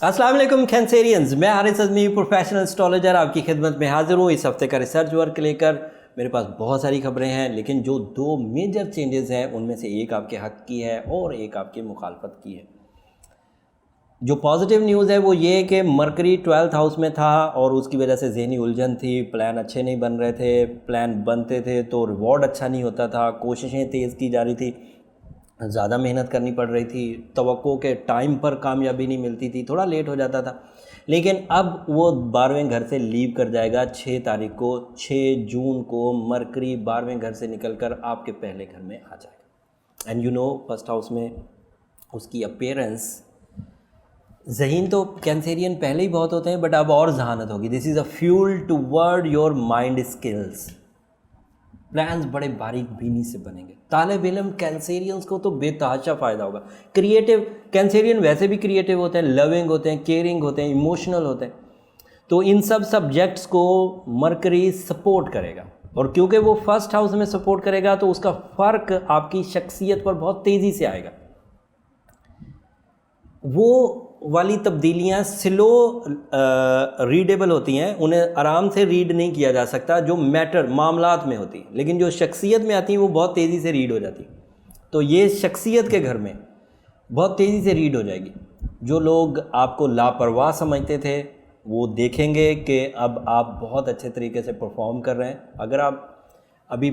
अस्सलाम वालेकुम कैंसेरियंस, मैं हारिस अज़मी प्रोफेशनल एस्ट्रोलॉजर आपकी खिदमत में हाजिर हूँ। इस हफ्ते का रिसर्च वर्क लेकर मेरे पास बहुत सारी खबरें हैं, लेकिन जो दो मेजर चेंजेस हैं उनमें से एक आपके हक़ की है और एक आपकी मुखालफत की है। जो पॉजिटिव न्यूज़ है वो ये कि मरकरी 12th हाउस में था और उसकी वजह से ज़हनी उलझन थी, प्लान अच्छे नहीं बन रहे थे, प्लान बनते थे तो रिवॉर्ड अच्छा नहीं होता था, कोशिशें तेज़ की जा रही थी, ज़्यादा मेहनत करनी पड़ रही थी, तवक्को के टाइम पर कामयाबी नहीं मिलती थी, थोड़ा लेट हो जाता था। लेकिन अब वो 12वें घर से लीव कर जाएगा 6 तारीख को। 6 जून को मरकरी 12वें घर से निकलकर आपके पहले घर में आ जाएगा। एंड फर्स्ट हाउस में उसकी अपीयरेंस, ज़हीन तो कैंसेरियन पहले ही बहुत होते हैं बट अब और जहानत होगी। This is a fuel toward your mind skills. Plans बड़े बारीक बीनी से बनेंगे। तालिब इल्म कैंसेरियंस को तो बेतहाशा फ़ायदा होगा। क्रिएटिव कैंसेरियन वैसे भी क्रिएटिव होते हैं, लविंग होते हैं, केयरिंग होते हैं, इमोशनल होते हैं, तो इन सब सब्जेक्ट्स को मरकरी सपोर्ट करेगा। और क्योंकि वो फर्स्ट हाउस में सपोर्ट करेगा तो उसका फ़र्क आपकी शख्सियत पर बहुत तेज़ी से आएगा। वो वाली तब्दीलियाँ स्लो रीडेबल होती हैं, उन्हें आराम से रीड नहीं किया जा सकता जो मैटर मामलात में होती हैं, लेकिन जो शख्सियत में आती हैं वो बहुत तेज़ी से रीड हो जाती हैं। तो ये शख्सियत के घर में बहुत तेज़ी से रीड हो जाएगी। जो लोग आपको लापरवाह समझते थे वो देखेंगे कि अब आप बहुत अच्छे तरीके से परफॉर्म कर रहे हैं। अगर आप अभी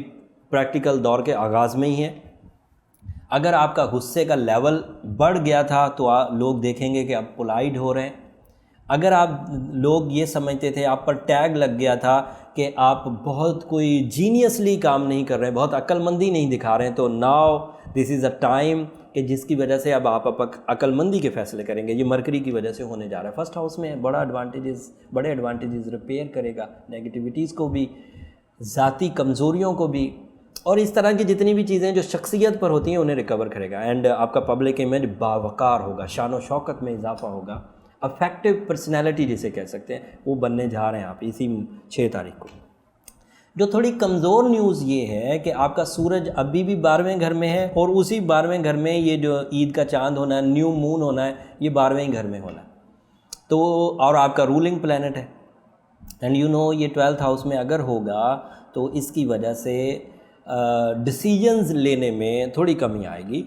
प्रैक्टिकल दौर के आगाज़ में ही हैं, अगर आपका गुस्से का लेवल बढ़ गया था तो लोग देखेंगे कि आप पोलाइट हो रहे हैं। अगर आप लोग ये समझते थे, आप पर टैग लग गया था कि आप बहुत कोई जीनियसली काम नहीं कर रहे हैं, बहुत अक्लमंदी नहीं दिखा रहे हैं, तो now this is a time कि जिसकी वजह से अब आप अक्लमंदी के फ़ैसले करेंगे। ये मरकरी की वजह से होने जा रहा है। फर्स्ट हाउस में बड़े एडवांटेजेस रिपेयर करेगा, नेगेटिविटीज़ को भी, ज़ाती कमज़ोरियों को भी, और इस तरह की जितनी भी चीज़ें जो शख्सियत पर होती हैं उन्हें रिकवर करेगा। एंड आपका पब्लिक इमेज बावकार होगा, शान व शौकत में इजाफा होगा, अफेक्टिव पर्सनैलिटी जिसे कह सकते हैं वो बनने जा रहे हैं आप इसी 6 तारीख को। जो थोड़ी कमज़ोर न्यूज़ ये है कि आपका सूरज अभी भी 12वें घर में है और उसी 12वें घर में ये जो ईद का चांद होना है, न्यू मून होना है, ये 12वें घर में होना है। तो और आपका रूलिंग प्लैनेट है एंड ये 12th हाउस में अगर होगा तो इसकी वजह से डिसीजंस लेने में थोड़ी कमी आएगी।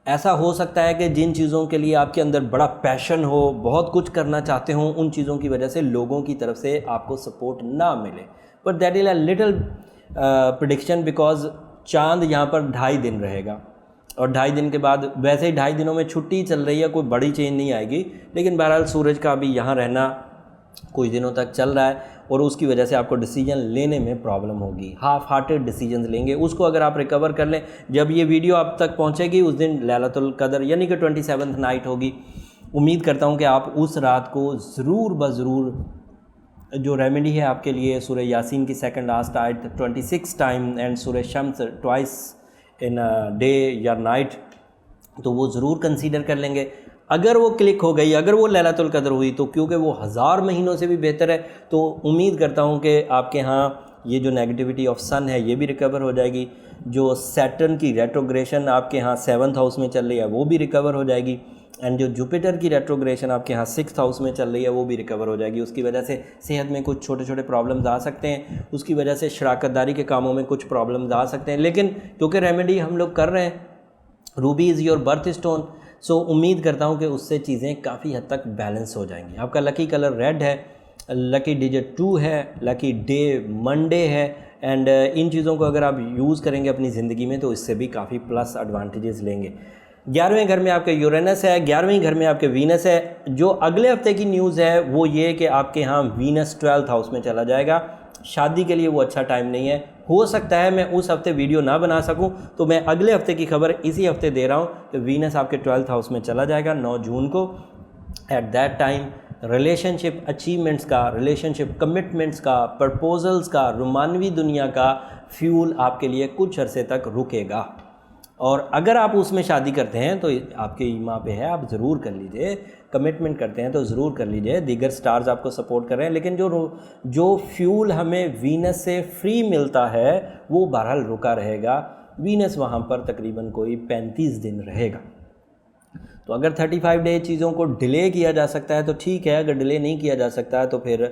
ऐसा हो सकता है कि जिन चीज़ों के लिए आपके अंदर बड़ा पैशन हो, बहुत कुछ करना चाहते हो, उन चीज़ों की वजह से लोगों की तरफ से आपको सपोर्ट ना मिले। But that is a little prediction because चांद यहाँ पर 2.5 दिन रहेगा और 2.5 दिन के बाद वैसे ही 2.5 दिनों में छुट्टी चल रही है, कोई बड़ी चेंज नहीं आएगी। लेकिन बहरहाल सूरज का भी यहाँ रहना कुछ दिनों तक चल रहा है और उसकी वजह से आपको डिसीजन लेने में प्रॉब्लम होगी। हाफ हार्टेड डिसीजन लेंगे, उसको अगर आप रिकवर कर लें, जब ये वीडियो आप तक पहुंचेगी उस दिन लैलतुल कदर यानी कि 27th नाइट होगी। उम्मीद करता हूं कि आप उस रात को ज़रूर ज़रूर जो रेमेडी है आपके लिए, सूरह यासीन की सेकंड लास्ट आयत 26 टाइम एंड सूरह शम्स ट्वाइस इन डे या नाइट, तो वो ज़रूर कंसीडर कर लेंगे। अगर वो क्लिक हो गई, अगर वो लैलतुल कदर हुई, तो क्योंकि वो 1000 महीनों से भी बेहतर है, तो उम्मीद करता हूँ कि आपके यहाँ ये जो नेगेटिविटी ऑफ सन है ये भी रिकवर हो जाएगी। जो सैटर्न की रेट्रोग्रेशन आपके यहाँ 7th हाउस में चल रही है वो भी रिकवर हो जाएगी एंड जो जुपिटर की रेट्रोग्रेशन आपके यहाँ 6th हाउस में चल रही है वो भी रिकवर हो जाएगी। उसकी वजह से सेहत में कुछ छोटे छोटे प्रॉब्लम्स आ सकते हैं, उसकी वजह से शराकतदारी के कामों में कुछ प्रॉब्लम्स आ सकते हैं, लेकिन क्योंकि रेमेडी हम लोग कर रहे हैं, ruby is your birth stone, so उम्मीद करता हूँ कि उससे चीज़ें काफ़ी हद तक बैलेंस हो जाएंगी। आपका लकी कलर रेड है, लकी डिजिट 2 है, लकी डे मंडे है एंड इन चीज़ों को अगर आप यूज़ करेंगे अपनी ज़िंदगी में तो इससे भी काफ़ी प्लस एडवांटेजेस लेंगे। 11वें घर में आपके यूरेनस है, 11वें घर में आपके वीनस है। जो अगले हफ्ते की न्यूज़ है वो ये कि आपके यहाँ वीनस 12th हाउस में चला जाएगा। शादी के लिए वो अच्छा टाइम नहीं है। हो सकता है मैं उस हफ्ते वीडियो ना बना सकूं, तो मैं अगले हफ्ते की खबर इसी हफ्ते दे रहा हूं कि वीनस आपके 12th हाउस में चला जाएगा 9 जून को। At that time relationship achievements का, रिलेशनशिप कमिटमेंट्स का, प्रपोजल्स का, रोमानवी दुनिया का फ्यूल आपके लिए कुछ अरसे तक रुकेगा। और अगर आप उसमें शादी करते हैं तो आपके ईमा पे है, आप ज़रूर कर लीजिए। कमिटमेंट करते हैं तो ज़रूर कर लीजिए। दीगर स्टार्स आपको सपोर्ट कर रहे हैं, लेकिन जो फ्यूल हमें वीनस से फ्री मिलता है वो बहरहाल रुका रहेगा। वीनस वहाँ पर तकरीबन कोई 35 दिन रहेगा। तो अगर 35 डे चीज़ों को डिले किया जा सकता है तो ठीक है, अगर डिले नहीं किया जा सकता है तो फिर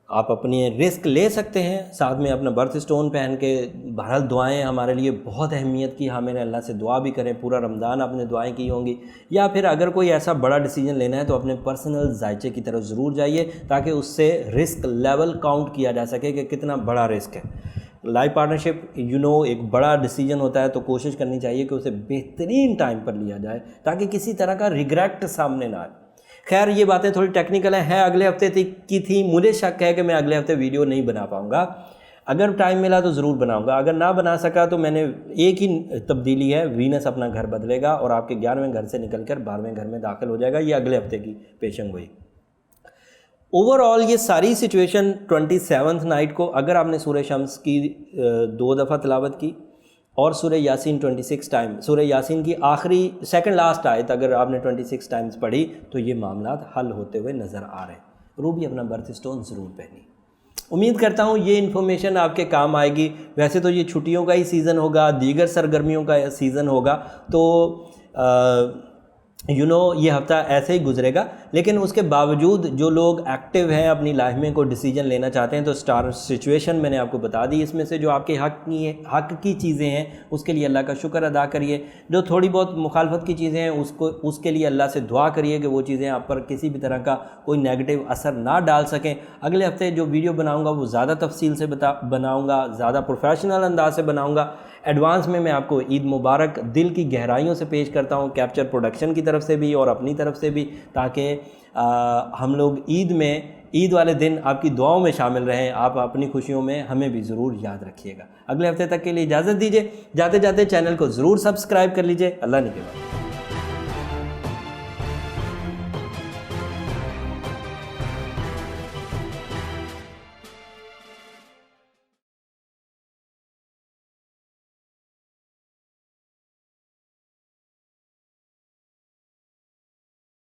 आप अपनी रिस्क ले सकते हैं, साथ में अपना बर्थ स्टोन पहन के। बहरहाल दुआएं हमारे लिए बहुत अहमियत की, हमें अल्लाह से दुआ भी करें, पूरा रमज़ान आपने दुआएं की होंगी। या फिर अगर कोई ऐसा बड़ा डिसीजन लेना है तो अपने पर्सनल जायचे की तरफ ज़रूर जाइए, ताकि उससे रिस्क लेवल काउंट किया जा सके कि कितना बड़ा रिस्क है। लाइफ पार्टनरशिप एक बड़ा डिसीजन होता है, तो कोशिश करनी चाहिए कि उसे बेहतरीन टाइम पर लिया जाए, ताकि किसी तरह का रिग्रेट सामने ना आए। खैर, ये बातें थोड़ी टेक्निकल हैं, अगले हफ्ते की थी। मुझे शक है कि मैं अगले हफ्ते वीडियो नहीं बना पाऊँगा। अगर टाइम मिला तो ज़रूर बनाऊँगा, अगर ना बना सका तो मैंने एक ही तब्दीली है, वीनस अपना घर बदलेगा और आपके 11वें घर से निकलकर 12वें घर में दाखिल हो जाएगा। ये अगले हफ्ते की पेशंग हुई। ओवरऑल ये सारी सिचुएशन 27th नाइट को अगर आपने सूरह शम्स की 2 दफ़ा तिलावत की और सूरह यासीन 26 टाइम, सूरह यासीन की आखिरी सेकंड लास्ट आयत अगर आपने 26 टाइम्स पढ़ी, तो ये मामला हल होते हुए नज़र आ रहे हैं। रूबी अपना बर्थ स्टोन ज़रूर पहनी। उम्मीद करता हूँ ये इन्फॉर्मेशन आपके काम आएगी। वैसे तो ये छुट्टियों का ही सीज़न होगा, दीगर सरगर्मियों का सीज़न होगा, तो ये हफ़्ता ऐसे ही गुजरेगा, लेकिन उसके बावजूद जो लोग एक्टिव हैं अपनी लाइफ में कोई डिसीजन लेना चाहते हैं, तो स्टार सिचुएशन मैंने आपको बता दी। इसमें से जो आपके हक़ की चीज़ें हैं उसके लिए अल्लाह का शुक्र अदा करिए। जो थोड़ी बहुत मुखालफत की चीज़ें हैं उसके लिए अल्लाह से दुआ करिए कि वो चीज़ें आप पर किसी भी तरह का कोई नेगेटिव असर ना डाल सकें। अगले हफ्ते जो वीडियो बनाऊँगा वो ज़्यादा तफसील से बनाऊँगा, ज़्यादा प्रोफेशनल अंदाज से बनाऊँगा। एडवांस में मैं आपको ईद मुबारक दिल की गहराइयों से पेश करता हूँ, कैप्चर प्रोडक्शन की तरफ से भी और अपनी तरफ से भी, ताकि हम लोग ईद वाले दिन आपकी दुआओं में शामिल रहें। आप अपनी खुशियों में हमें भी ज़रूर याद रखिएगा। अगले हफ्ते तक के लिए इजाज़त दीजिए। जाते जाते चैनल को ज़रूर सब्सक्राइब कर लीजिए। अल्लाह निगहबान।